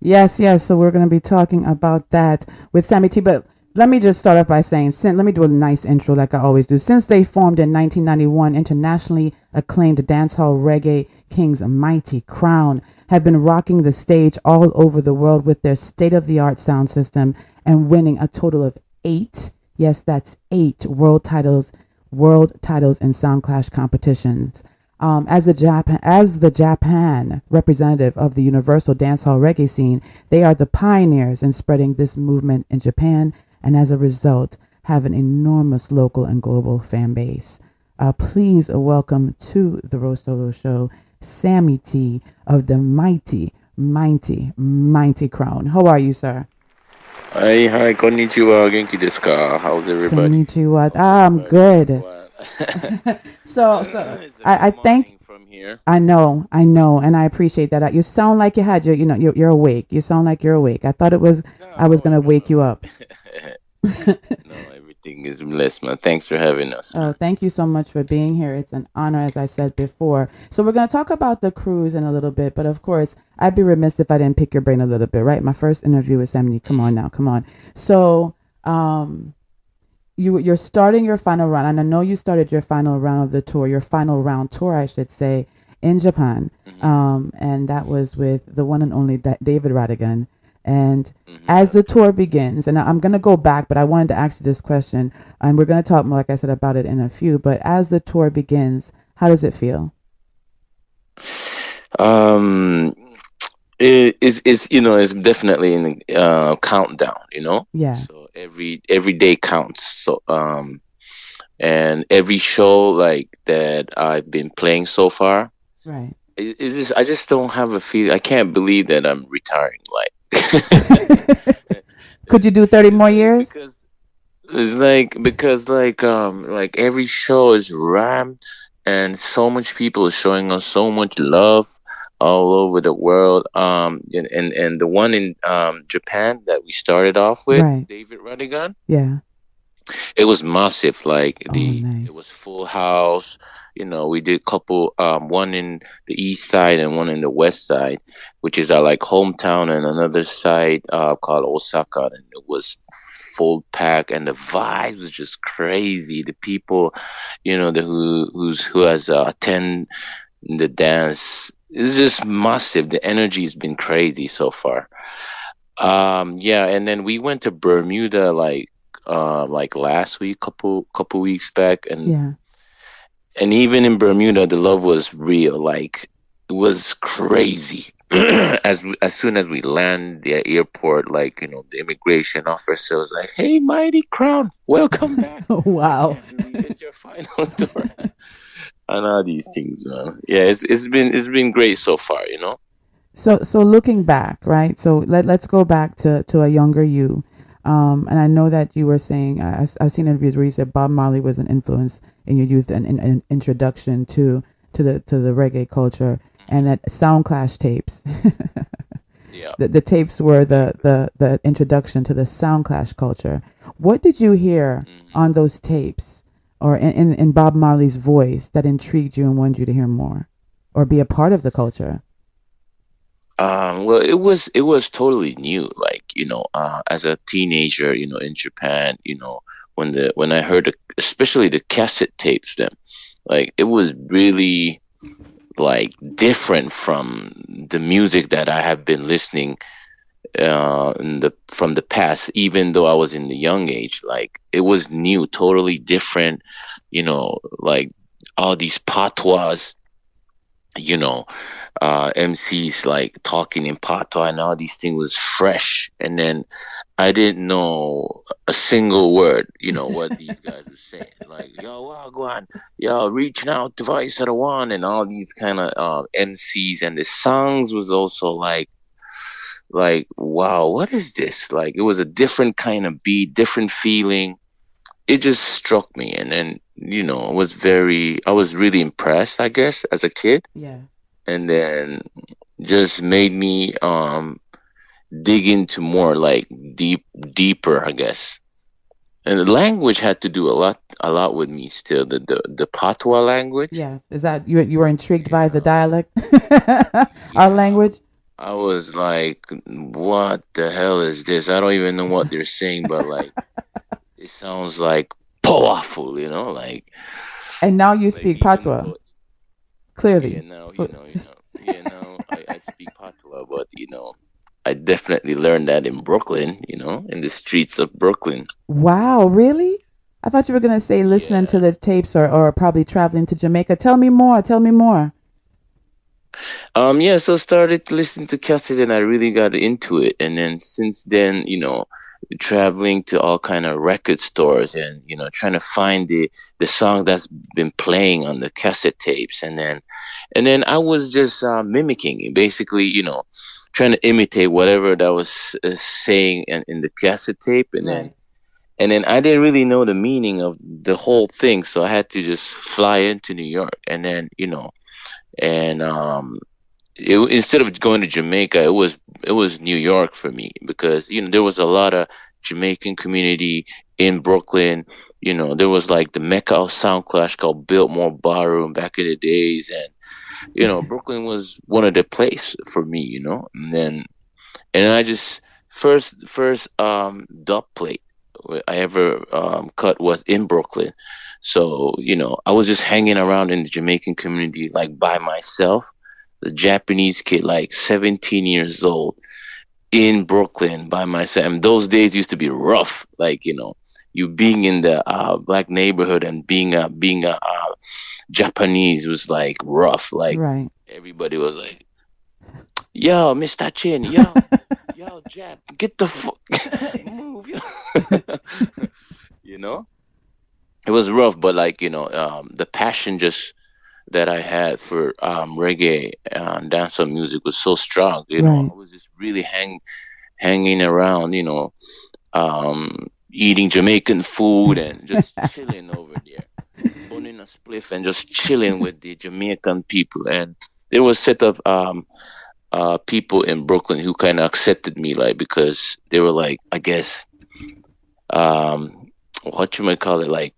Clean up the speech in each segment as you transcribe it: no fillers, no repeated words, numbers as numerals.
Yes, yes. So we're going to be talking about that with Sammy T. But let me just start off by saying, let me do a nice intro like I always do. Since they formed in 1991, internationally acclaimed dancehall reggae kings Mighty Crown have been rocking the stage all over the world with their state-of-the-art sound system and winning a total of eight, yes, that's eight world titles in Soundclash competitions. As the Japan representative of the universal dancehall reggae scene, they are the pioneers in spreading this movement in Japan, and as a result, have an enormous local and global fan base. Please welcome to the RoSolo Show, Sammy T of the mighty Crown. How are you, sir? Hi, hi, konnichiwa, genki desu ka? How's everybody? Konnichiwa. How's I'm everybody doing? good. What? So It's a I good thank morning from here. I know, and I appreciate that. You sound like you had you're awake. You sound like you're awake. I thought I was No, gonna no, wake you up. no. No, everything is blessed, man. Thanks for having us, Oh, man. thank you so much for being here. It's an honor, as I said before. So we're gonna talk about the cruise in a little bit, but of course, I'd be remiss if I didn't pick your brain a little bit, right? My first interview with Emily. Come on now, come on. So, you're starting your final run, and I know you started your final round of the tour, your final round tour, I should say, in Japan, Hmm. and that was with the one and only David Radigan. And as Hmm. the tour begins, and I'm gonna go back, but I wanted to ask you this question, and we're gonna talk more, like I said, about it in a few. But as the tour begins, how does it feel? Um, it's definitely in the countdown, Yeah, So every day counts. So and every show like that I've been playing so far. right. It's just I just don't have a feel. I can't believe that I'm retiring. Like Could you do 30 it's more like years? because every show is rammed and so much people are showing us so much love all over the world. And the one in Japan that we started off with, Right. David Rodigan, Yeah. it was massive. Like Oh, it nice. was full house. We did couple one in the east side and one in the west side, which is our like hometown, and another side called Osaka, and it was full pack, and the vibes was just crazy. The people, who has attend the dance is just massive. The energy's been crazy so far. Yeah, and then we went to Bermuda like last week, couple weeks back, Yeah. and even in Bermuda the love was real. Like it was crazy. As soon as we land the airport, like the immigration officer was like, "Hey, Mighty Crown, welcome back. I Wow. can't believe it's your final tour." And all these things, man. Yeah, it's been great so far. So looking back, right? So let's go back to a younger you. And I know that you were saying I've seen interviews where you said Bob Marley was an influence in your youth and an introduction to the reggae culture, and Hmm. that Soundclash tapes. Yeah. The tapes were the introduction to the Soundclash culture. What did you hear Hmm. on those tapes or in Bob Marley's voice that intrigued you and wanted you to hear more or be a part of the culture? Well, it was totally new. Like, as a teenager, in Japan, when I heard especially the cassette tapes, then like it was really like different from the music that I have been listening from the past. Even though I was in the young age, like it was new, totally different. Like all these patois, you know, MCs like talking in patois and all these things was fresh. And then I didn't know a single word, what these guys were saying. Like, yo, Wagwan, yo, reaching out to Vice of the One, and all these kind of MCs. And the songs was also wow, what is this? Like, it was a different kind of beat, different feeling. It just struck me. And then, I was really impressed, I guess, as a kid. Yeah. And then just made me dig into more like deeper, I guess. And the language had to do a lot with me still. The patois language. Yes. Is that you were intrigued by the Yeah. dialect? Our Yeah. language? I was like, what the hell is this? I don't even know what they're saying, but like it sounds like powerful, And now you like speak even patois though yeah, clearly. now yeah, now I speak patois, but I definitely learned that in Brooklyn, in the streets of Brooklyn. Wow, really? I thought you were going to say listening to Yeah. the tapes or probably traveling to Jamaica. Tell me more. Tell me more. Yeah, so started listening to cassette and I really got into it. And then since then, traveling to all kind of record stores and, trying to find the song that's been playing on the cassette tapes. And then I was just mimicking it, basically, trying to imitate whatever that was saying in the cassette tape. And then Right. and then I didn't really know the meaning of the whole thing, so I had to just fly into New York. And then, and instead of going to Jamaica, it was New York for me because there was a lot of Jamaican community in Brooklyn. There was like the Mecca of Soundclash called Biltmore Ballroom back in the days, and Brooklyn was one of the place for me. And then I just first dub plate I ever cut was in Brooklyn. So, I was just hanging around in the Jamaican community like by myself. The Japanese kid, like 17 years old, in Brooklyn by myself. And those days used to be rough. Like, you being in the black neighborhood and being a Japanese was like rough. Like Right. everybody was like, "Yo, Mr. Chin, yo, Jap, get the fuck move, yo." you know, it was rough, but like the passion just that I had for reggae and dancehall music was so strong. Right. I was just really hanging around, eating Jamaican food and just chilling over there, burning a spliff and just chilling with the Jamaican people. And there was set of people in Brooklyn who kind of accepted me, like because they were like, I guess, what you might call it, like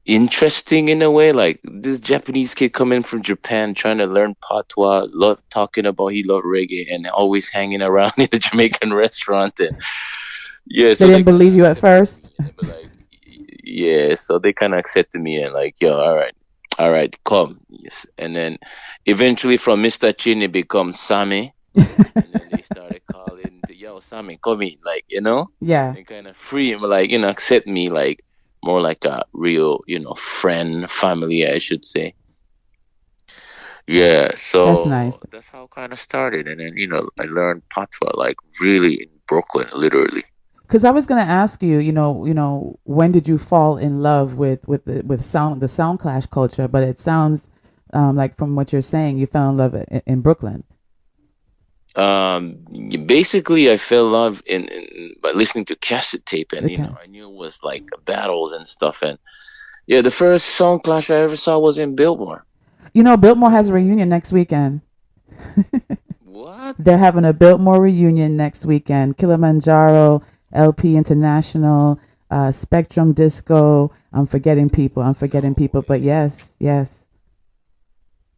interesting in a way. Like this Japanese kid coming from Japan trying to learn patois, love talking about he loved reggae and always hanging around in a Jamaican restaurant. And yeah, They so they didn't kind believe of you at accepted me first. and they were like, yeah, so they kind of accepted me and like, yo, all right, come. Yes. And then eventually from Mr. Chin it becomes Sammy, and then they started calling the yo Sammy, come in, like Yeah, and kind of free him, like accept me like more like a real friend, family, I should say. Yeah, that's so nice. that's how kind of started, and then I learned patois like really in Brooklyn, literally. Because I was going to ask you, when did you fall in love with the sound clash culture? But it sounds like from what you're saying, you fell in love in Brooklyn. Basically, I fell in love by listening to cassette tape, and Okay. I knew it was like battles and stuff, and yeah, the first song clash I ever saw was in Biltmore. Biltmore has a reunion So next weekend. what? They're having a Biltmore reunion next weekend. Kilimanjaro, LP International, Spectrum Disco. I'm forgetting people. I'm forgetting No people. But way. yes, yes.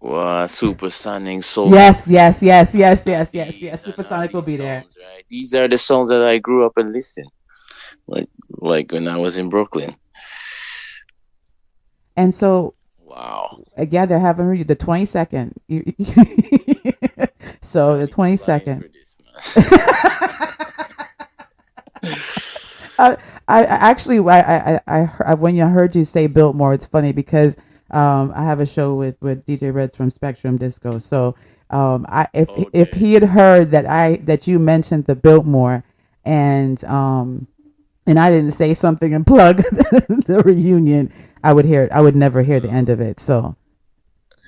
Wow, Supersonic, Soulful Yes, yes, Fiends. yes, yes, yes, yes, These yes. are now Supersonic will these be there. songs, right? These are the songs that I grew up and listened, like when I was in Brooklyn. And so, Wow, yeah, they're having the 22nd. So the I be flying 22nd. for this, man. I, I actually, when I heard you say Biltmore, it's funny because I have a show with DJ Reds from Spectrum Disco. So if Okay. he had heard that you mentioned the Biltmore and and I didn't say something and plug the reunion, I would never hear the end of it. So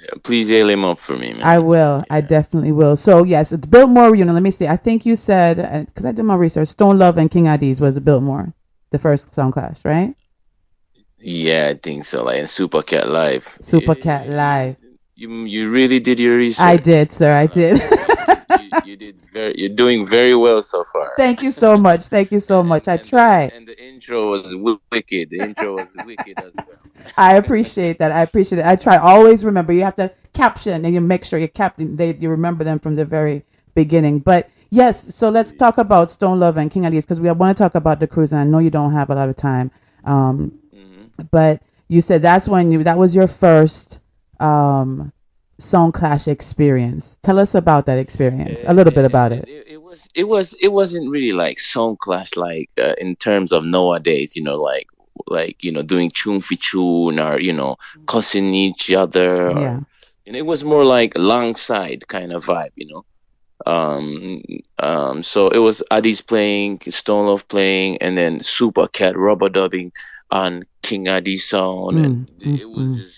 Yeah, please hail him up for me, I man. will. I Yeah. definitely will. So yes, it's Biltmore reunion. Let me see. I think you said because I did my research. Stone Love and King IDs was the Biltmore, the first song clash, right? Yeah, I think so. Like in Super Cat Live. Super Cat Live. You really did your I research. did, sir. I did. You did you're doing very well so far. Thank you so much. Thank you so And much. and I and the and, try. and the intro was wicked. The intro was wicked as I well. appreciate that. I appreciate it. I try always remember. You have to caption and you make sure you caption. You remember them from the very beginning. But yes, so let's talk about Stone Love and King Ali's because we want to talk about the cruise, and I know you don't have a lot of time. Um, Hmm. but you said that was your first Soundclash experience. Tell us about that experience, a little bit about And it. it wasn't really like song clash like in terms of nowadays, doing tune for tune or cussing each other or Yeah, it was more like alongside kind of vibe, um so it was Addy's playing, Stone Love playing, and then Super Cat rubber dubbing on King Addy's song, and it was mm. just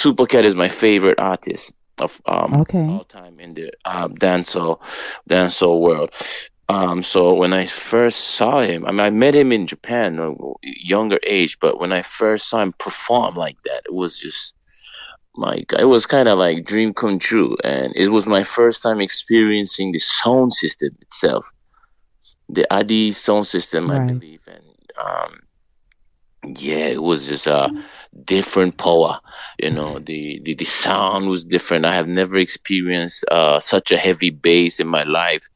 Super Cat is my favorite artist of Okay, all time in the dancehall world. So when I first saw him, I mean, I met him in Japan, a younger age, but when I first saw him perform like that, it was just my God, it was kind of like dream come true, and it was my first time experiencing the sound system itself, the Adi sound system, I right. believe, and yeah, it was just a different power. The sound was different. I have never experienced such a heavy bass in my life.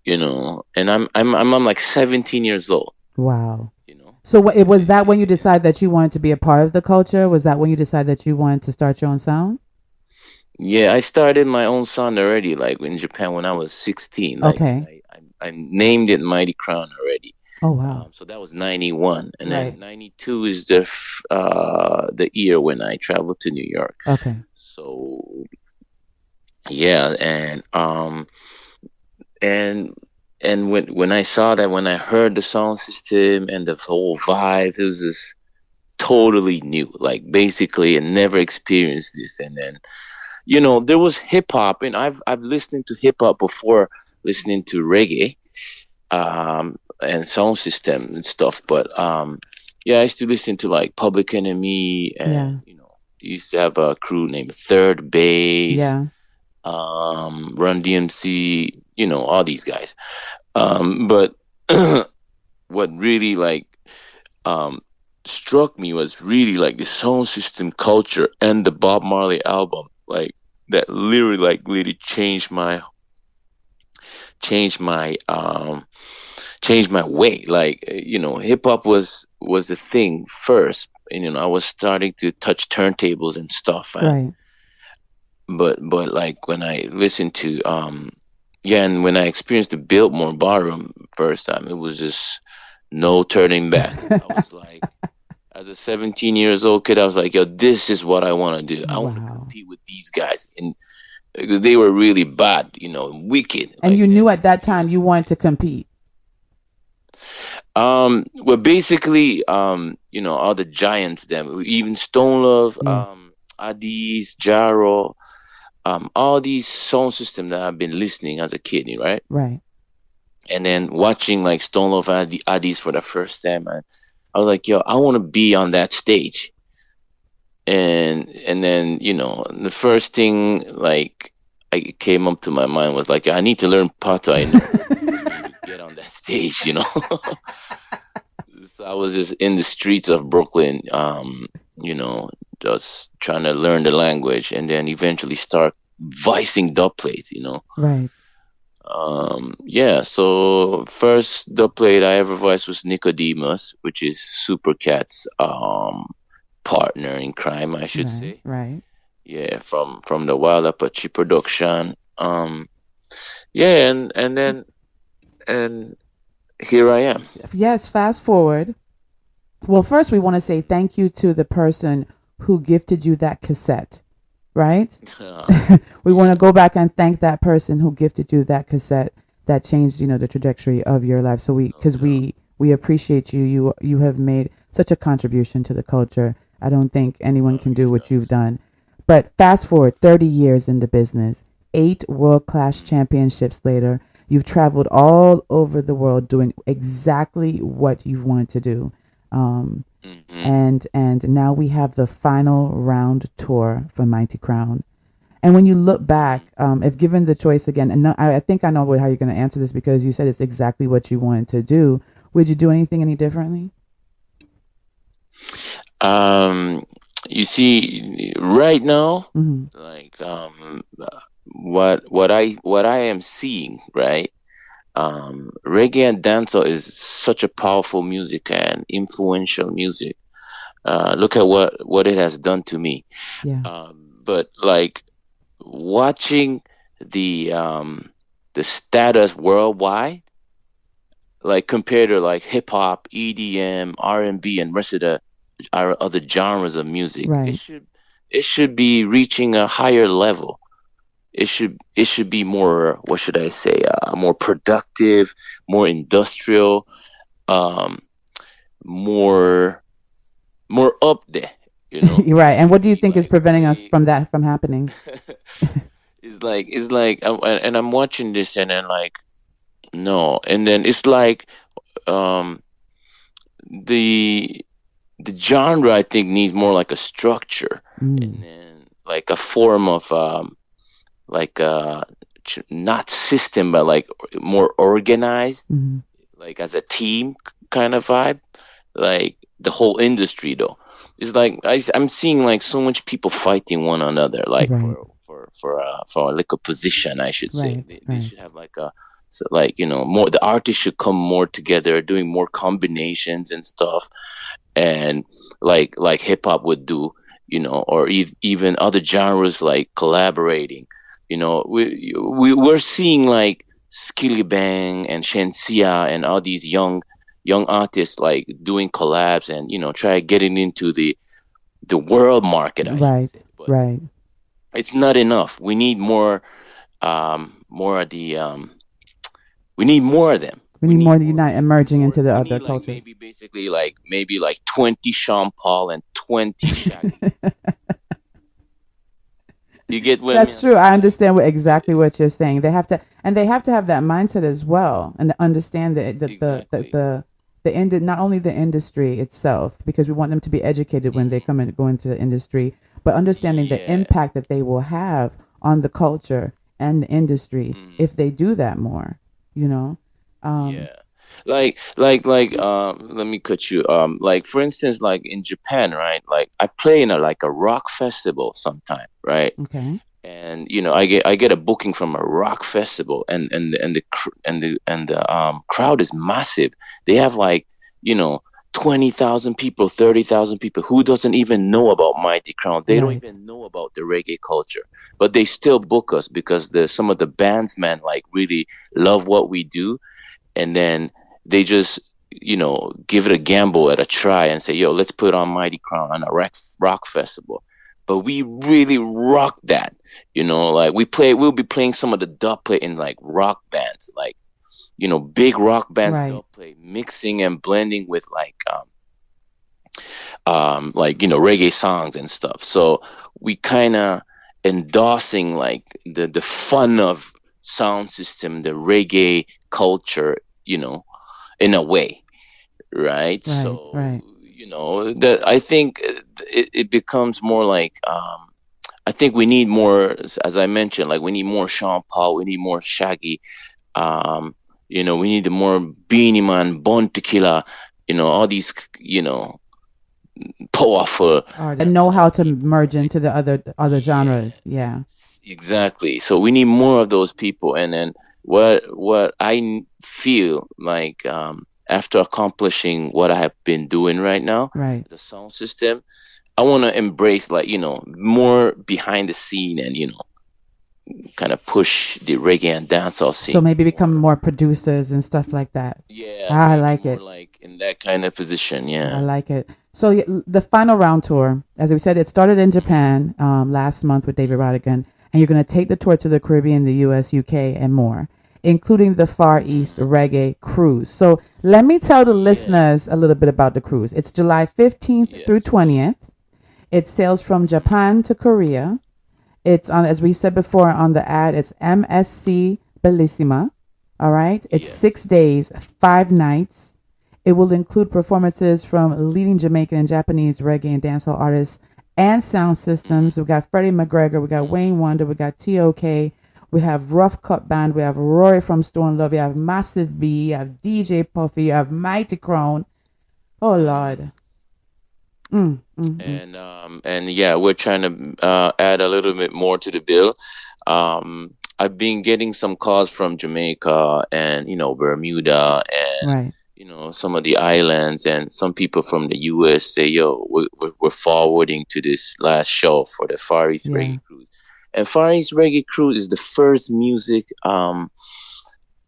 And I'm like 17 years old. Wow. You know, So what, it was that when you it's decided that you wanted to be a part of the culture? Was that when you decided that you wanted to start your own sound? Yeah, I started my own sound already, like in Japan when I was 16. Like Okay. I named it Mighty Crown already. Oh wow. So that was 91, and then Right. 92 is the year when I traveled to New York. Okay. So yeah, and when I saw that, when I heard the sound system and the whole vibe, it was just totally new. Like basically, I never experienced this, and then there was hip hop, and I've listened to hip hop before listening to reggae, and sound system and stuff. But yeah, I used to listen to like Public Enemy, and Yeah. he used to have a crew named Third Base, Yeah. Run DMC, all these guys. But what really like um struck me was really like the sound system culture and the Bob Marley album, like that literally like really changed my um changed my way. Like hip hop was the thing first, and I was starting to touch turntables and stuff, and Right. but like when I listened to yeah, and when I experienced the Biltmore ballroom first time, it was just no turning back. I was like, as a 17 years old kid, I was like, yo, this is what I want to do. I want to Wow. compete with these guys, and because they were really bad, wicked. And you Like, knew at and that it time was you wanted to compete. well, basically, all the giants, them, even Stone Love, Yes. Adis, Jaro, all these sound system that I've been listening as a kid, right? Right. And then watching like Stone Love Adis for the first time, and I was like, yo, I want to be on that stage. And then the first thing like I came up to my mind was like, I need to learn Pata for me to get on that stage. So I was just in the streets of Brooklyn, you know, just trying to learn the language, and then eventually start voicing dub plates. Right. Yeah, so first dub plate I ever voiced was Nicodemus, which is Supercat's partner in crime, I should Right. say. Right. Yeah, from the Wild Apache production. Yeah, and here I am. Yes. Fast forward. Well, first we want to say thank you to the person who gifted you that cassette. Right. We want to Yeah, go back and thank that person who gifted you that cassette that changed, the trajectory of your life. So no because doubt. we appreciate you. You have made such a contribution to the culture. I don't think anyone can do what you've Respects. done. But fast forward 30 years in the business, 8 world class championships later, you've traveled all over the world doing exactly what you've wanted to do. Um, Mm-hmm. and now we have the final round tour for Mighty Crown. And when you look back, Mm-hmm. if given the choice again, and no, I think I know how you're going to answer this because you said it's exactly what you wanted to do. Would you do anything any differently? Um, you see, right now, Hmm. like what I am seeing, right? Reggae and dancehall is such a powerful music and influential music. Look at what it has done to me. Yeah. But like watching the um, the status worldwide, like compared to like hip hop, EDM, R&B, and rest of the our other genres of music, Right. it should be reaching a higher level. It should be more, what should I say, more productive, more industrial, um, more more up there. You know, Right. it And what should do you be think is like preventing us way. from that from happening? It's like and I'm watching this and then like no, and then it's like um the the genre I think needs more like a structure and Mm. then like a form of like not system but like more organized, Hmm. like as a team kind of vibe, like the whole industry though. It's like I'm seeing like so much people fighting one another, like Right. for like a position, I should say. Right. They Right. should have like a, so like more, the artists should come more together, doing more combinations and stuff, and like hip hop would do, or even other genres like collaborating. We're seeing like Skilly Bang and Shensia and all these young artists like doing collabs and try getting into the world market, I should say. Right. But Right. it's not enough. More of the we need more of them. We We need more need more. unite emerging More. into the We other need like cultures. maybe basically like maybe like 20 Sean Paul and 20 Shaggy. You get what I mean? That's true. I understand exactly what you're saying. They have to, and they have to have that mindset as well, and to understand Exactly. not only the industry itself, because we want them to be educated when they Hmm. come and go into the industry, but understanding the Yeah. impact that they will have on the culture and the industry Hmm. if they do that more. You know, um, Yeah. Let me cut you. Like for instance, like in Japan, right? Like I play in a like a rock festival sometime, right? okay, And I get a booking from a rock festival, and the crowd is massive. They have like, you know 20,000 people, 30,000 people who doesn't even know about Mighty Crown. They don't right, even know about the reggae culture, but they still book us because the some of the bands, man, like really love what we do, and then they just give it a gamble at a try and say, yo, let's put on Mighty Crown on a rock festival. But we really rock that. Like we'll be playing some of the dub play in like rock bands, like big rock bands right, dub play, mixing and blending with like reggae songs and stuff. So we kind of endorsing like the fun of sound system, the reggae culture, you know in a way, right? right, So right. that I think it becomes more like I think we need more, as I mentioned, like we need more Sean Paul, we need more Shaggy, um, we need more Beanie Man, Bon Tequila, all these powerful Artists know dancehall how to people, merge right? into the other Yeah, genres. Yeah. exactly. So we need more of those people. And then what feel like, after accomplishing what I have been doing right now, Right. the sound system, I want to embrace like more behind the scene and kind of push the reggae and dancehall So scene maybe become more. more producers and stuff like that. Yeah, I maybe like more it. like in that kind of position. I Yeah. like it. So the final round tour, as we said, it started in Hmm. Japan last month with David Rodigan, and you're going to take the tour to the Caribbean, the U.S., UK, and more, including the Far East Hmm. Reggae Cruise. So let me tell the Yeah. listeners a little bit about the cruise. It's July 15th through Yes. 20th. It sails from Hmm. Japan to Korea. It's on, as we said before on the ad, it's MSC Bellissima. All right. It's Yeah. 6 days, 5 nights. It will include performances from leading Jamaican and Japanese reggae and dancehall artists and sound Hmm. systems. We got Freddie McGregor, we got Hmm. Wayne Wonder, we got TOK, we have Rough Cut Band, we have Roy from Stone Love, you have Massive B, you have DJ Puffy, you have Mighty Crown. Oh Hmm. Lord. Mm, mm, mm. And yeah, we're trying to add a little bit more to the bill. I've been getting some calls from Jamaica and Bermuda and Right. some of the islands, and some people from the U.S. say, "Yo, we're forwarding to this last show for the Far East Yeah. Reggae Cruise." And Far East Reggae Cruise is the first music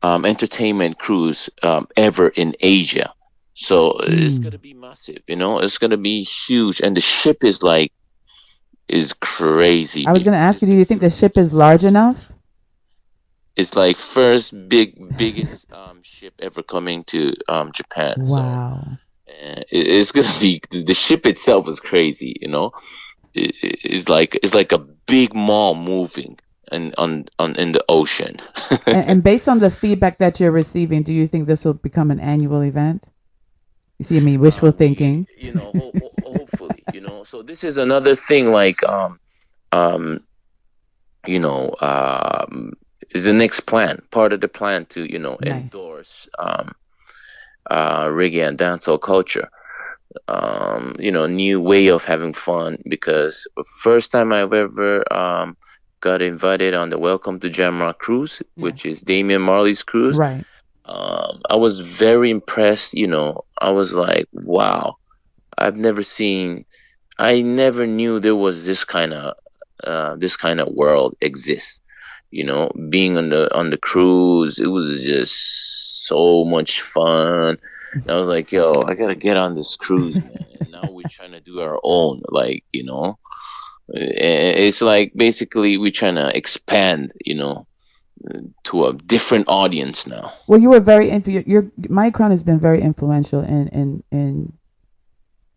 entertainment cruise ever in Asia. So it's Mm. gonna be massive, it's gonna be huge, and the ship is crazy I was big. going to ask you, It's do the you think the first. ship is large enough? It's like first biggest ship ever coming to Japan. So Wow. it's gonna be, the ship itself is crazy. It's like a big mall moving and on in the ocean. And based on the feedback that you're receiving, do you think this will become an annual event? You see me wishful We thinking. hopefully, so this is another thing, like um you know um is the next plan, part of the plan to Nice. endorse reggae and dancehall culture, new way of having fun, because first time I've ever got invited on the Welcome to Jamrock cruise, which Yes. is Damian Marley's cruise. Right. I was very impressed. I was like, wow, I've never seen, I never knew there was this kind of world exists. Being on the cruise, it was just so much fun. And I was like, yo, I gotta get on this cruise, man. And now we're trying to do our own, like, it's like basically we're trying to expand, to a different audience now. Well, you were very your my crown has been very influential in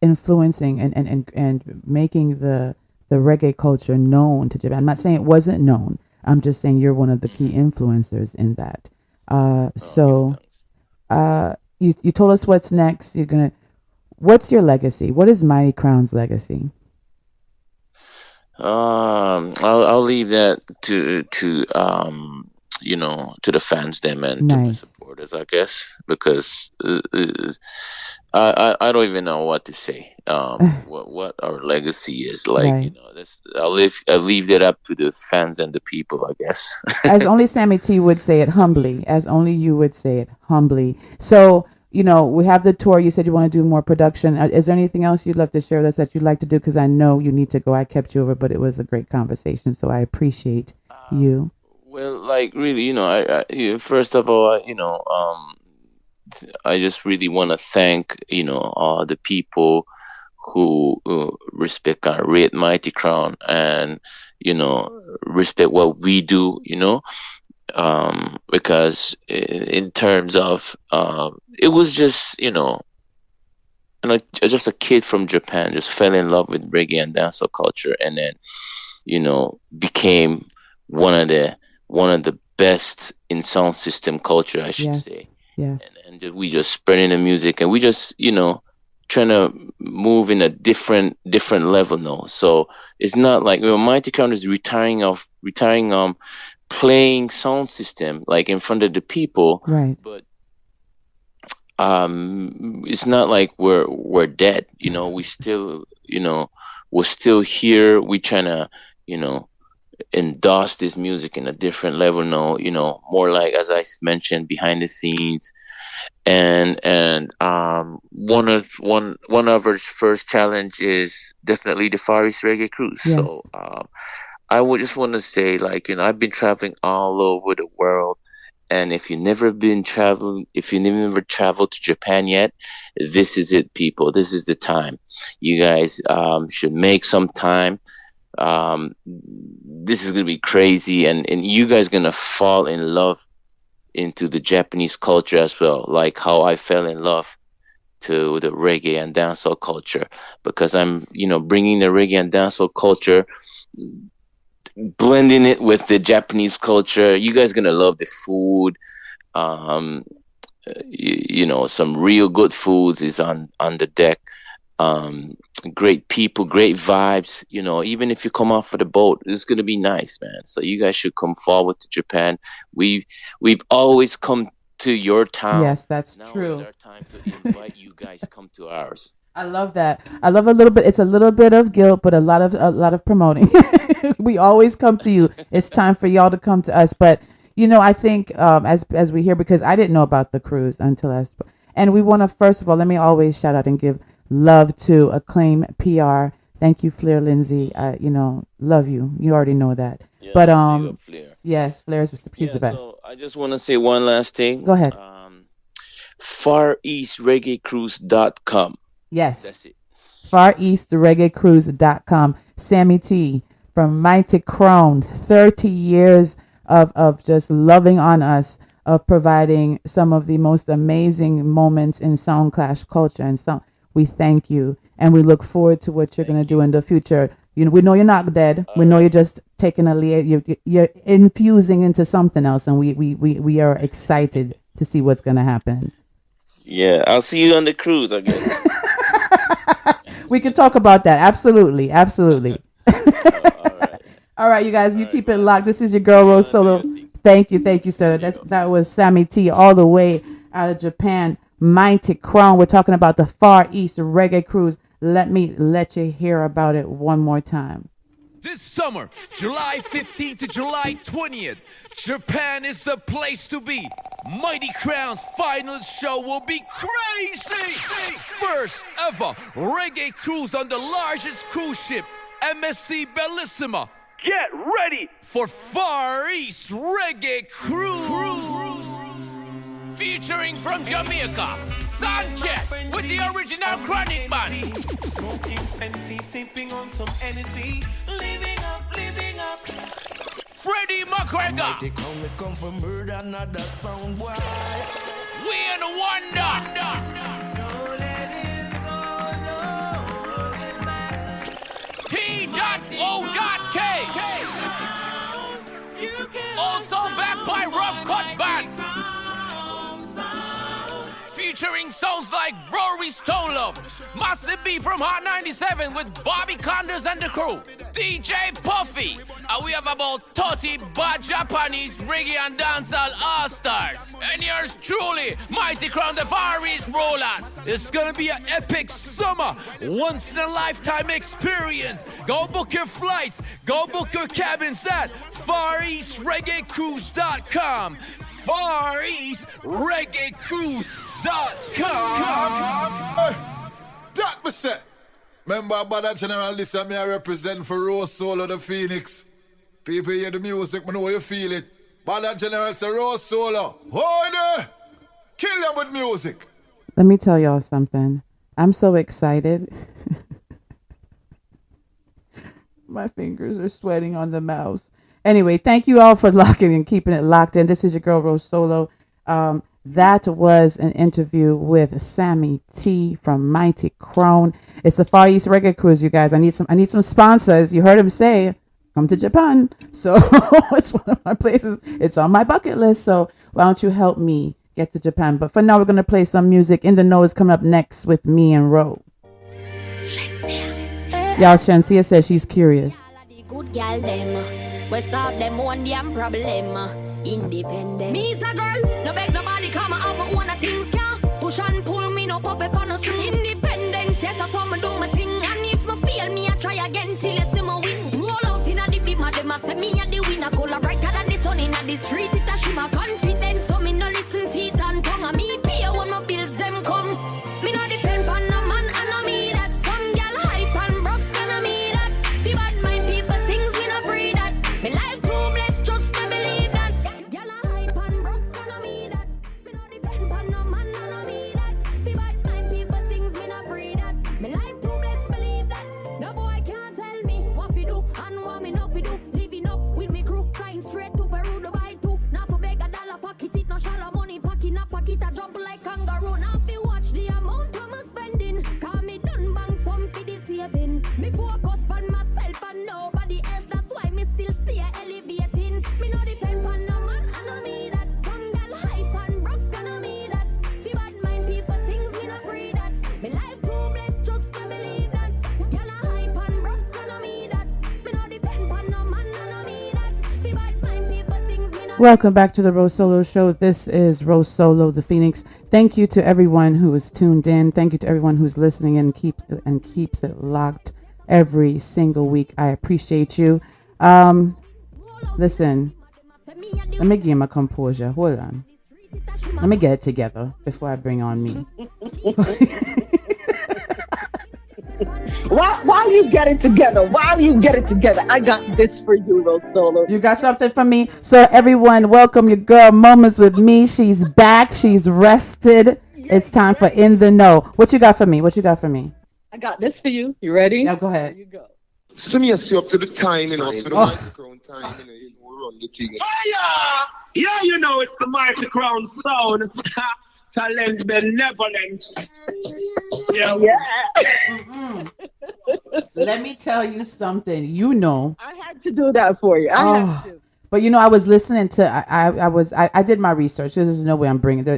influencing and making the reggae culture known to Japan. I'm not saying it wasn't known. I'm just saying you're one of the key Hmm. influencers in that. Oh, give So thanks. you told us what's next. What's your legacy? What is Mighty Crown's legacy? I'll leave that to the fans them and to my Nice. supporters, I guess, because I don't even know what to say. What our legacy is like. Right. I'll leave that up to the fans and the people, I guess. As only Sammy T would say it humbly, as only you would say it humbly. So, we have the tour. You said you want to do more production. Is there anything else you'd love to share with us that you'd like to do? Because I know you need to go. I kept you over, but it was a great conversation. So I appreciate you. Well, like really, first of all, I just really want to thank the people who respect our Great Mighty Crown, and respect what we do, because in terms of it was just just a kid from Japan just fell in love with reggae and dancehall culture, and then became one of the best in sound system culture, I should say. Yes. and Yes. and we just spreading the music, and we just trying to move in a different level now. So it's not like, Mighty Crown is retiring playing sound system like in front of the people, Right. but it's not like we're dead. We still, we're still here. We trying to you know endorse this music in a different level now, more like, as I mentioned, behind the scenes. And one of our first challenge is definitely the Far East Reggae Cruise. So Yes. I would just want to say, like, I've been traveling all over the world, and if you never traveled to Japan yet, this is it, people. This is the time. You guys should make some time. This is gonna be crazy, and you guys gonna fall in love into the Japanese culture as well, like how I fell in love to the reggae and dancehall culture, because I'm, bringing the reggae and dancehall culture, blending it with the Japanese culture. You guys gonna love the food. Um, some real good foods is on the deck. um Great people, great vibes. Even if you come off of the boat, it's gonna be nice, man. So you guys should come forward to Japan. We we've always come to your town. Yes, that's Now is true. our time to invite you guys come to ours. I love that. I love a little bit. It's a little bit of guilt, but a lot of promoting. We always come to you. It's time for y'all to come to us. But I think as we hear, because I didn't know about the cruise until and we want to first of all, let me always shout out and give love to Acclaim PR. Thank you, Flair Lindsay. Love you. You already know that. Yeah, But big up Flair. yes, she's Yeah, the best. so I just want to say one last thing. Go ahead. FarEastReggaeCruise.com. Yes. That's it. FarEastReggaeCruise.com. Sammy T from Mighty Crown, 30 years of just loving on us, of providing some of the most amazing moments in Soundclash culture. And so we thank you, and we look forward to what you're going to do in the future. We know you're not dead. We know you're just taking a lead. You're infusing into something else, and we are excited to see what's going to happen. Yeah, I'll see you on the cruise again. We can talk about that. Absolutely. Absolutely. All right. All right, you guys, you All right, keep it man. locked. This is your girl, Do RoSolo. your thing. Thank you, sir. There you go. That was Sammy T all the way out of Japan. Mighty Crown. We're talking about the Far East Reggae Cruise. Let me let you hear about it one more time. This summer, July 15th to July 20th, Japan is the place to be. Mighty Crown's final show will be crazy. First ever reggae cruise on the largest cruise ship, MSC Bellissima. Get ready for Far East Reggae Cruise. Featuring from Jamaica, Sanchez with the original Chronic Band. Smoking Fenty, sipping on some energy, living up. Freddie McGregor. They come for murder, not the sound boy. We in Wonder. T.O.K. Also backed by Rough Cut Band. Featuring sounds like Rory Stone Love, Massive B from Hot 97 with Bobby Condors and the crew, DJ Puffy, and we have about 30 bad Japanese reggae and dancehall all-stars. And yours truly, Mighty Crown the Far East Rollers. It's gonna be an epic summer, once-in-a-lifetime experience. Go book your flights, go book your cabins at FarEastReggaeCruise.com. FarEastReggaeCruise.com. Hey, that me say. Remember about that general this me I represent for RoSolo the Phoenix. People hear the music, me know you feel it. But that general say RoSolo. Hold there. Kill them with music. Let me tell y'all something. I'm so excited. My fingers are sweating on the mouse. Anyway, thank you all for locking and keeping it locked in. This is your girl, RoSolo. That was an interview with Sammy T from Mighty Crown. It's a Far East Reggae Cruise, you guys. I need some sponsors. You heard him say, come to Japan. So it's one of my places. It's on my bucket list. So why don't you help me get to Japan? But for now, we're going to play some music. In the Know is coming up next with me and Ro. Y'all, Shansia says she's curious. Good girl them, we solve them one damn problem. Independent. Me's a girl, no beg nobody come up but one of things can push and pull me no pop up on no string. Independent, yes I saw me do my thing. And if me fail me I try again till you see me win. Roll out in a the beat, my dem a say me a the winner. Color brighter than the sun in a the street. It a shimmer confident, so me no listen teeth and tongue. And me pay when my bills them come. Me no depend on no man and no me that. Some girl hype and broke and I me that. Fi bad mind people things me no breed that. Me life too blessed, just me believe that. Girl a hype and broke and I me that. Me no depend on no man and I me that. Fi bad mind people things me no breed that. Me life too blessed, believe that. No boy can't tell me what fi do and what me not fi do. Living up with me crew, flying straight to Peru, Dubai too. Now for beg a dollar pocket, it no shallow money pocket, a pocket a jump like kangaroo. Now fi watch the amount I'm spending. Call me done bang some fi the saving. Me focus on myself and nobody else. That's why me still stay elevating. Me no depend on no man and no me that. Some girl hype and broke and no me that. Fi bad mind people things me no breed that. Me life too blessed, just to believe that. Girl a hype and broke and no me that. Me no depend on no man and no me that. Fi bad mind people things me no Welcome back to the RoSolo show. This is RoSolo, the Phoenix. Thank you to everyone who is tuned in. Thank you to everyone who's listening and keeps it locked every single week. I appreciate you. Listen, let me get my composure. Hold on. Let me get it together before I bring on me. While you get it together, I got this for you, RoSolo. You got something for me? So everyone, welcome your girl Moments with me. She's back. She's rested. It's time for In the Know. What you got for me? I got this for you. You ready? Yeah, go ahead. Here you go. So me you up to the time, up to the microphone time, we run the thing. Yeah, it's the Mighty Crown sound. Talent benevolent. Yeah. Let me tell you something. I had to do that for you. I had to. But I was listening to. I did my research. There's no way I'm bringing.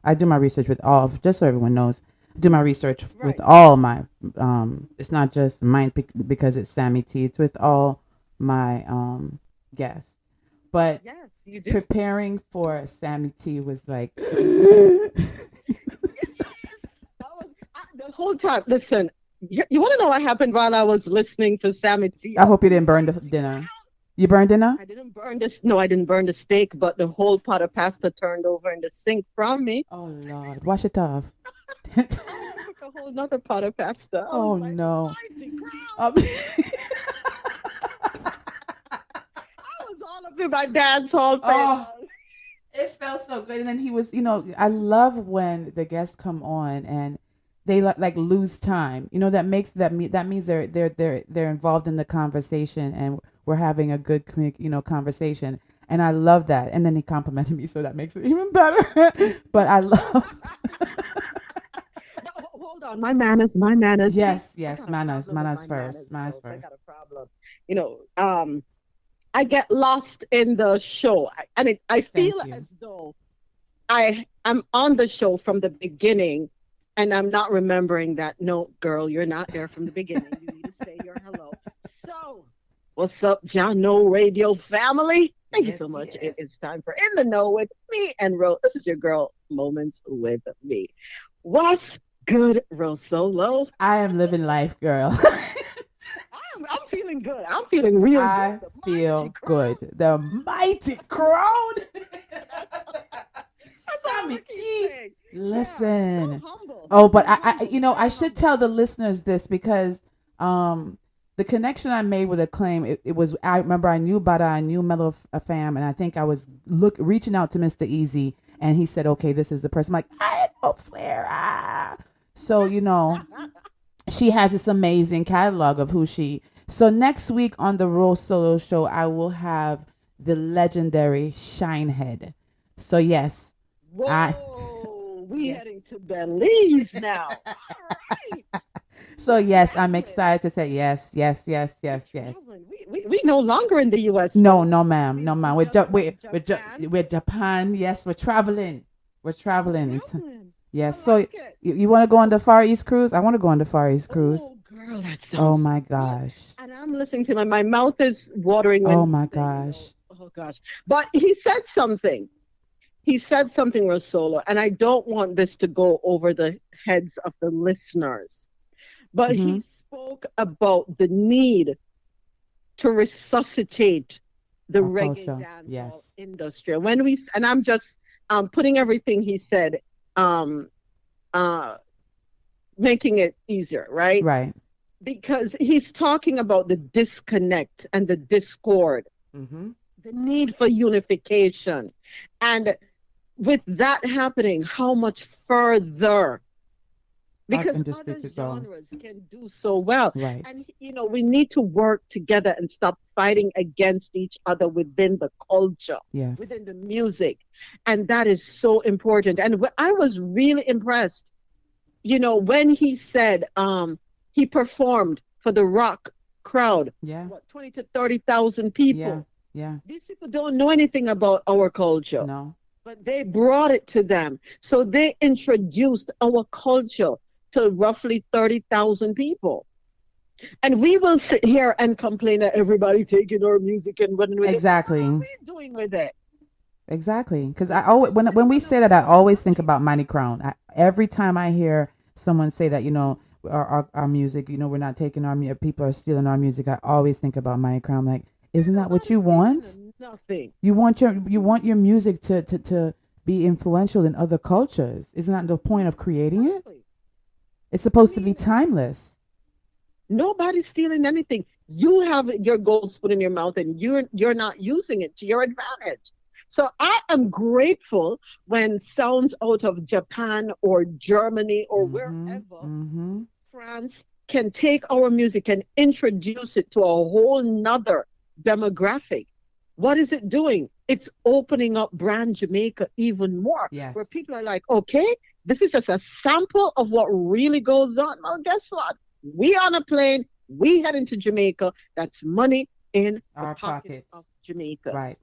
I do my research with all. Just so everyone knows, I do my research with all my. It's not just mine because it's Sammy T. It's with all my guests. But Yes, you do. preparing for Sammy T was like. The whole time. Listen, you want to know what happened while I was listening to Sammy T? I hope you didn't burn the dinner. You burned dinner? I didn't burn this. No, I didn't burn the steak, but the whole pot of pasta turned over in the sink from me. Oh Lord, wash it off. A whole nother pot of pasta. Oh no. Mighty Crown. I was all up in my dad's hall. It felt so good, and then he was, I love when the guests come on and they like lose time. That means they're involved in the conversation, and we're having a good conversation, and I love that. And then he complimented me, so that makes it even better. But I love. Hold on, my manners. Yes, manners first. I got a problem. I get lost in the show, and I feel as though I'm on the show from the beginning, and I'm not remembering that. No, girl, you're not there from the beginning. You need to say your hello. So, what's up, John No Radio family? Thank you so much. Yes. It's time for In the Know with me and Ro. This is your girl, Moments with me. What's good, RoSolo? I am living life, girl. I'm feeling good. I'm feeling real I good. feel good. The mighty crowd. Sammy T. Listen. Yeah, so humble. Oh, but I should tell the listeners this because the connection I made with Acclaim, it was, I remember I knew about it, I knew Mellow Fam, and I think I was reaching out to Mr. Easy, and he said, okay, this is the person. I'm like, I know Flair. So, she has this amazing catalog of who she. So next week on the RoSolo show, I will have the legendary Shinehead. So yes. Whoa, we heading to Belize now. All right. So yes, I'm excited to say yes. We no longer in the U.S. No, ma'am. We're Japan. Yes, we're traveling. Yes. So you want to go on the Far East cruise? I want to go on the Far East cruise. Oh, girl, that sounds. Oh my gosh. And I'm listening to my mouth is watering. Oh my gosh. Oh gosh. But he said something. RoSolo, and I don't want this to go over the heads of the listeners. But he spoke about the need to resuscitate the reggae dance industry. And I'm just putting everything he said, making it easier, right? Right. Because he's talking about the disconnect and the discord, the need for unification. And with that happening, how much further? Because other genres can do so well. Right. And, we need to work together and stop fighting against each other within the culture, within the music. And that is so important. And I was really impressed, when he said he performed for the rock crowd, 20 to 30,000 people. Yeah. These people don't know anything about our culture. No. But they brought it to them. So they introduced our culture to roughly 30,000 people. And we will sit here and complain that everybody taking our music and running with exactly. it. What are we doing with it? Exactly. Because I always, when we say that, I always think about Mighty Crown. Every time I hear someone say that, our music, we're not taking people are stealing our music, I always think about Mighty Crown. Like, isn't that what you want? Nothing. You want your music to be influential in other cultures. Isn't that the point of creating it? It's supposed to be timeless. Nobody's stealing anything. You have your gold spoon in your mouth, and you're not using it to your advantage. So I am grateful when sounds out of Japan or Germany or wherever, France, can take our music and introduce it to a whole nother demographic. What is it doing? It's opening up brand Jamaica even more. Yes. Where people are like, okay, this is just a sample of what really goes on. Well, guess what? We on a plane, we heading to Jamaica. That's money in our pockets of Jamaica. Right.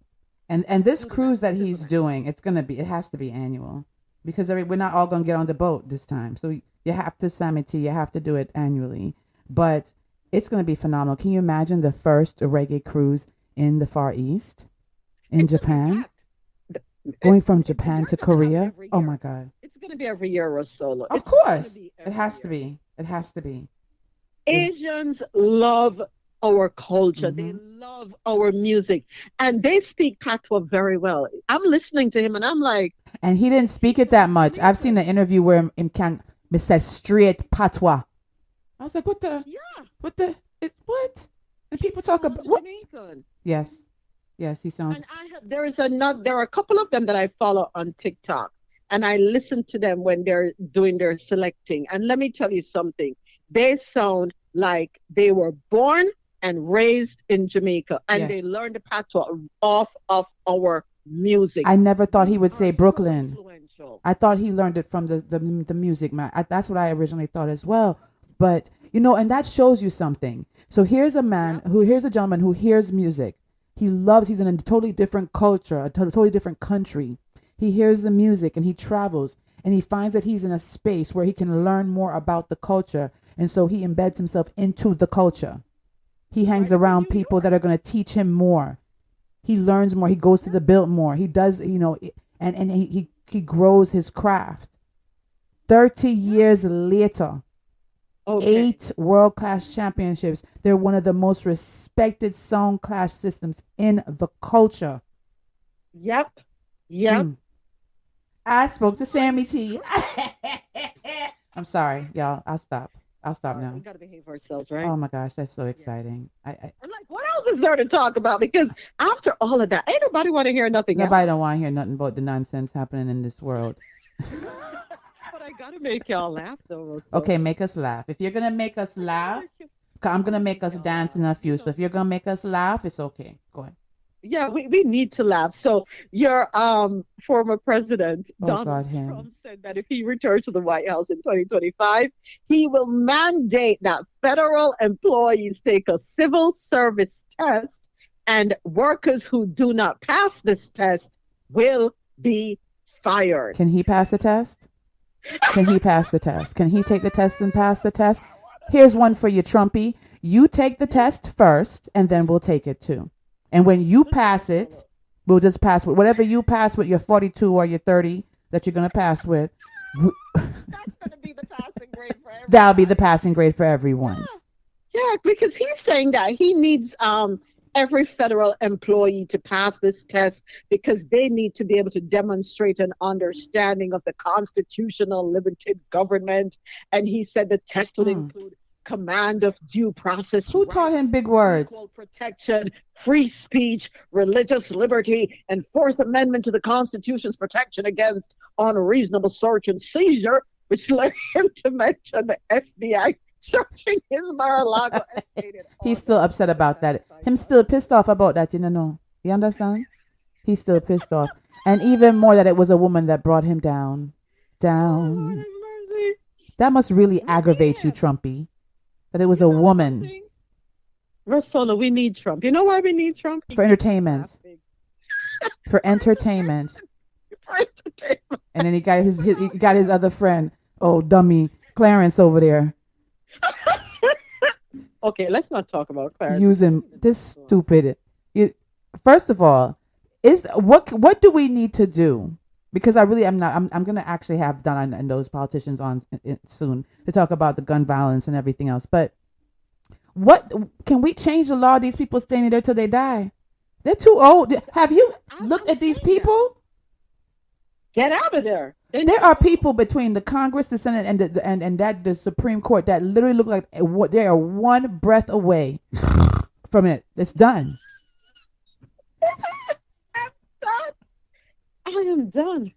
And this cruise that he's doing, it has to be annual, because we're not all going to get on the boat this time. So you have to, Sammy T, you have to do it annually. But it's going to be phenomenal. Can you imagine the first reggae cruise in the Far East, in Japan? Going from Japan to Korea? Oh, my God. It's going to be every year, RoSolo. Of course. It has to be. It has to be. Asians love our culture. They love our music. And they speak patois very well. I'm listening to him and I'm like... And he didn't speak it that much. I've seen an interview where him can say straight patois. I was like, what the? Yeah. What? And people talk about... What? Yes. Yes, he sounds... And there are a couple of them that I follow on TikTok. And I listen to them when they're doing their selecting. And let me tell you something. They sound like they were born and raised in Jamaica, and they learned the patois off of our music. I never thought he would say Brooklyn. I thought he learned it from the music, man. That's what I originally thought as well. But and that shows you something. So here's a gentleman who hears music. He's in a totally different culture, a totally different country. He hears the music and he travels and he finds that he's in a space where he can learn more about the culture. And so he embeds himself into the culture. He hangs around people that are going to teach him more. He learns more. He goes to the Biltmore. He does, and he grows his craft. 30 years later, 8 world-class championships. They're one of the most respected Soundclash systems in the culture. Yep. I spoke to Sammy T. I'm sorry, y'all. I'll stop now. We got to behave ourselves, right? Oh my gosh, that's so exciting. I'm like, what else is there to talk about? Because after all of that, ain't nobody want to hear nothing else. Nobody don't want to hear nothing about the nonsense happening in this world. But I got to make y'all laugh, though. Okay, make us laugh. If you're going to make us laugh, I'm going to make us dance in a few. So if you're going to make us laugh, it's okay. Go ahead. Yeah, we need to laugh. So your former president, Donald Trump, said that if he returns to the White House in 2025, he will mandate that federal employees take a civil service test, and workers who do not pass this test will be fired. Can he pass the test? Can he pass the test? Can he take the test and pass the test? Here's one for you, Trumpy. You take the test first, and then we'll take it too. And when you pass it, we'll just pass with whatever you pass with your 42 or your 30 that you're going to pass with. That's going to be the passing grade for everyone. That'll be the passing grade for everyone. Yeah, because he's saying that he needs every federal employee to pass this test because they need to be able to demonstrate an understanding of the constitutional limited government. And he said the test would include command of due process. Who taught him big words? Equal protection, free speech, religious liberty, and Fourth Amendment to the Constitution's protection against unreasonable search and seizure, which led him to mention the FBI searching his Mar-a-Lago estate. He's still upset about that. Him still pissed off about that, You understand? He's still pissed off. And even more that it was a woman that brought him down. That must really aggravate you, Trumpy. That it was a woman. RoSolo, we need Trump. You know why we need Trump? For entertainment. For entertainment. And then he got his other friend, dummy Clarence over there. Okay, let's not talk about Clarence. Using this stupid. First of all, What do we need to do? Because I really am not. I'm going to actually have Donna and those politicians on soon to talk about the gun violence and everything else. But what can we change the law? These people staying there till they die. They're too old. Have you looked at these people? Get out of there. There are people between the Congress, the Senate, and the Supreme Court that literally look like they are one breath away from it. It's done. I'm done. I am done.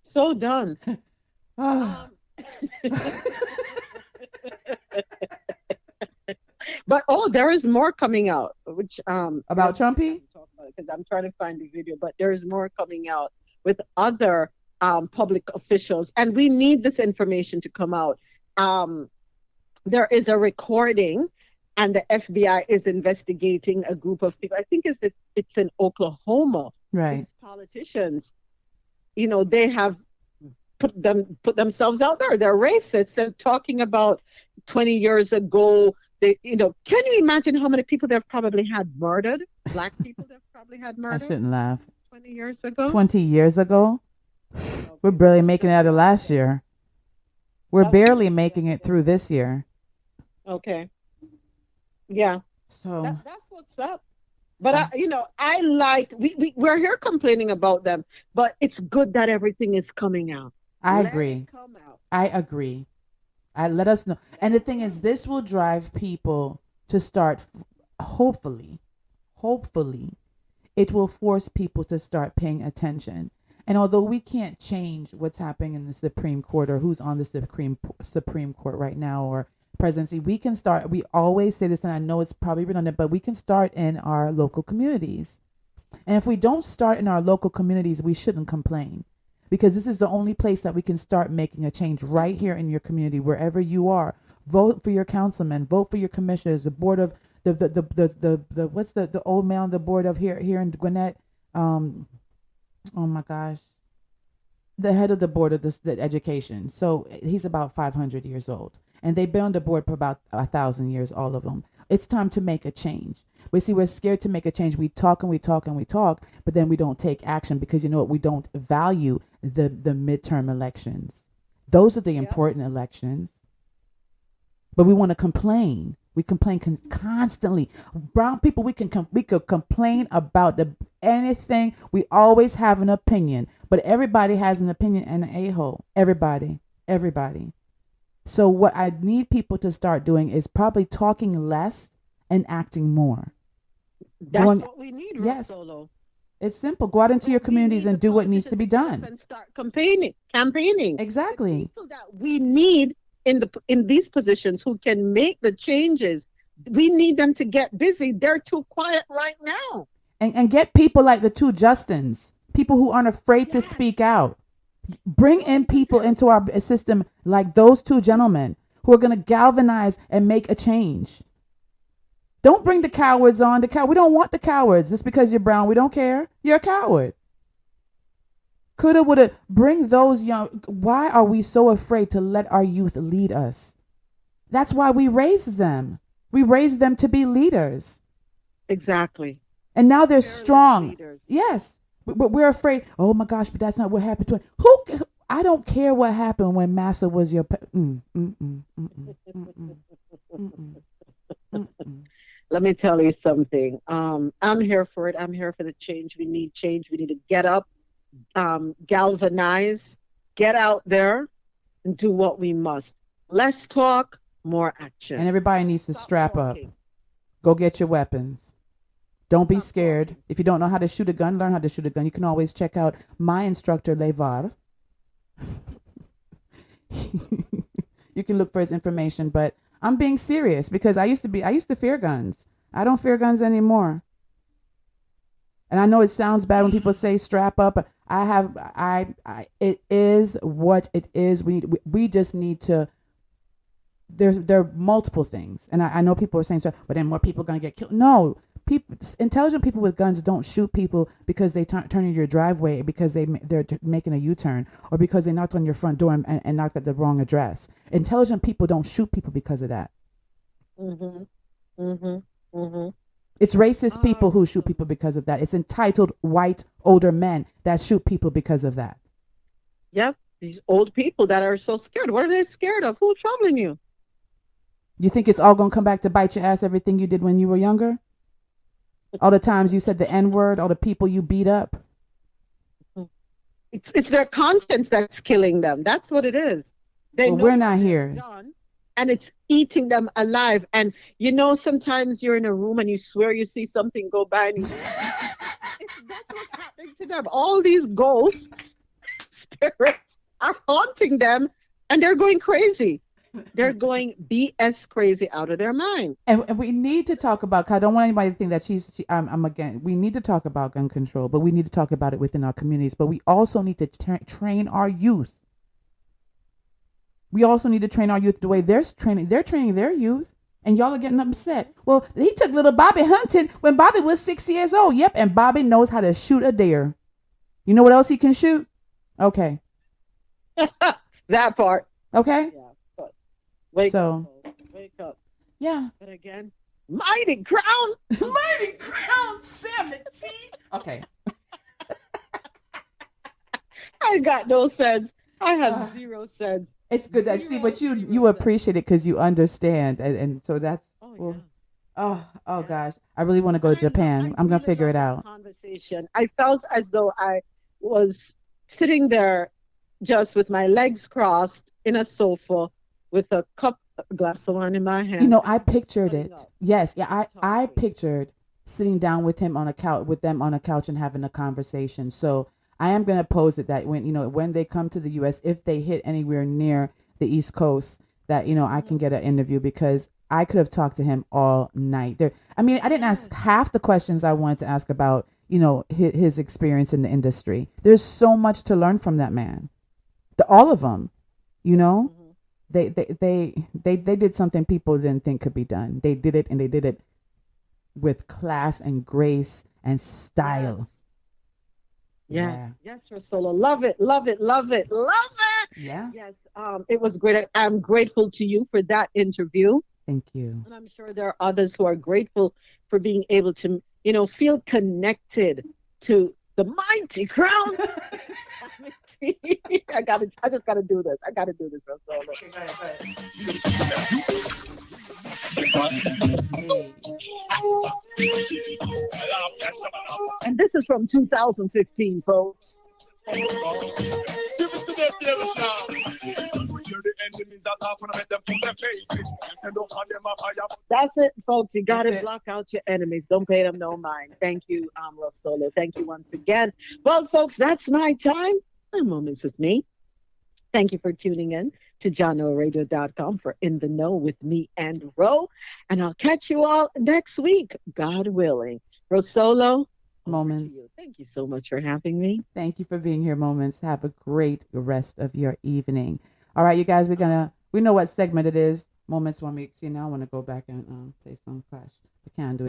So done. But there is more coming out, which about Trumpy. Because I'm trying to find the video, but there is more coming out with other public officials, and we need this information to come out. There is a recording, and the FBI is investigating a group of people. I think it's in Oklahoma. Right. These politicians, they have put themselves out there. They're racists. They're talking about 20 years ago. Can you imagine how many people they've probably had murdered? Black people they've probably had murdered. I shouldn't laugh. 20 years ago. 20 years ago. We're barely making it out of last year. We're barely making it through this year. Okay. Yeah. So that's what's up. But I like we're here complaining about them, but it's good that everything is coming out. I agree. I agree. Let us know. And the thing is, this will drive people to start. Hopefully, it will force people to start paying attention. And although we can't change what's happening in the Supreme Court or who's on the Supreme Court right now or presidency, we can start. We always say this, and I know it's probably redundant, but we can start in our local communities. And if we don't start in our local communities, we shouldn't complain, because this is the only place that we can start making a change right here in your community, wherever you are. Vote for your councilman, vote for your commissioners, the board of the what's the old man on the board of here in Gwinnett. Oh my gosh, the head of the board of the education. So he's about 500 years old, and they've been on the board for about 1,000 years, all of them. It's time to make a change. We see we're scared to make a change. We talk and we talk and we talk, but then we don't take action because you know what? We don't value the midterm elections. Those are the important elections. But we want to complain. We complain constantly. Brown people, we could complain about anything. We always have an opinion, but everybody has an opinion and an a-hole. Everybody. So what I need people to start doing is probably talking less and acting more. That's what we need, RoSolo. It's simple. Go out into your communities and do what needs to be done. And start campaigning. Exactly. The people that we need in these positions who can make the changes, we need them to get busy. They're too quiet right now. And get people like the two Justins, people who aren't afraid to speak out. Bring in people into our system like those two gentlemen who are going to galvanize and make a change. Don't bring the cowards on. We don't want the cowards. Just because you're brown, we don't care. You're a coward. Coulda, woulda. Bring those young. Why are we so afraid to let our youth lead us? That's why we raised them. We raised them to be leaders. Exactly. And now they're strong. Leaders. Yes. But we're afraid. Oh my gosh, but that's not what happened to him. I don't care what happened when Massa was your. Let me tell you something. I'm here for it. I'm here for the change. We need change. We need to get up, galvanize, get out there, and do what we must. Less talk, more action. And everybody needs to strap up. Go get your weapons. Don't be scared. If you don't know how to shoot a gun, learn how to shoot a gun. You can always check out my instructor, Levar. You can look for his information, but I'm being serious because I used to fear guns. I don't fear guns anymore. And I know it sounds bad when people say strap up. It is what it is. We just need to. There are multiple things, and I know people are saying, but then more people are gonna get killed. No, intelligent people with guns don't shoot people because they turn in your driveway because they're making a U-turn or because they knocked on your front door and knocked at the wrong address. Intelligent people don't shoot people because of that. It's racist people who shoot people because of that. It's entitled white older men that shoot people because of that. Yep. These old people that are so scared. What are they scared of? Who's troubling you? You think it's all going to come back to bite your ass, everything you did when you were younger? All the times you said the N-word, all the people you beat up? It's their conscience that's killing them. That's what it is. They Well, know we're what not they've here. done, and it's eating them alive. And sometimes you're in a room and you swear you see something go by, and that's what's happening to them. All these ghosts, spirits are haunting them, and they're going crazy. They're going BS crazy out of their mind. And we need to talk about, 'cause I don't want anybody to think that I'm again. We need to talk about gun control, but we need to talk about it within our communities. But we also need to train our youth. We also need to train our youth the way they're training their youth. And y'all are getting upset. Well, he took little Bobby hunting when Bobby was 6 years old. Yep, and Bobby knows how to shoot a deer. You know what else he can shoot? Okay. That part. Okay. Yeah. But wake up. Wake up. Yeah. But again, mighty crown. Mighty crown, Sammy. Okay. I got no sense. I have zero sense. It's good that but you appreciate it because you understand, and so that's. Oh gosh, I really want to go to Japan. I'm gonna figure it out. Conversation. I felt as though I was sitting there, just with my legs crossed in a sofa, with a glass of wine in my hand. I pictured it. Yes, yeah, I pictured sitting down with them on a couch and having a conversation. So I am going to pose it that when they come to the U.S., if they hit anywhere near the East Coast, that, I can get an interview, because I could have talked to him all night. I didn't ask half the questions I wanted to ask about, his experience in the industry. There's so much to learn from that man. All of them, they did something people didn't think could be done. They did it, and they did it with class and grace and style. Yeah. Yes, RoSolo. Love it. Love it. Love it. Love it. Yes. Yes. It was great. I'm grateful to you for that interview. Thank you. And I'm sure there are others who are grateful for being able to, feel connected to the mighty crown. I just gotta do this. I gotta do this, RoSolo. And this is from 2015, folks. That's it, folks. You gotta block out your enemies. Don't pay them no mind. Thank you, RoSolo. Thank you once again. Well, folks, that's my time. Moments with me. Thank you for tuning in to JohnNoRadio.com for In the Know with me and Ro. And I'll catch you all next week, God willing. RoSolo, Moments. thank you so much for having me. Thank you for being here, Moments. Have a great rest of your evening. All right, you guys, we know what segment it is. Moments 1 week. See, now I want to go back and play Soundclash. I can't do it.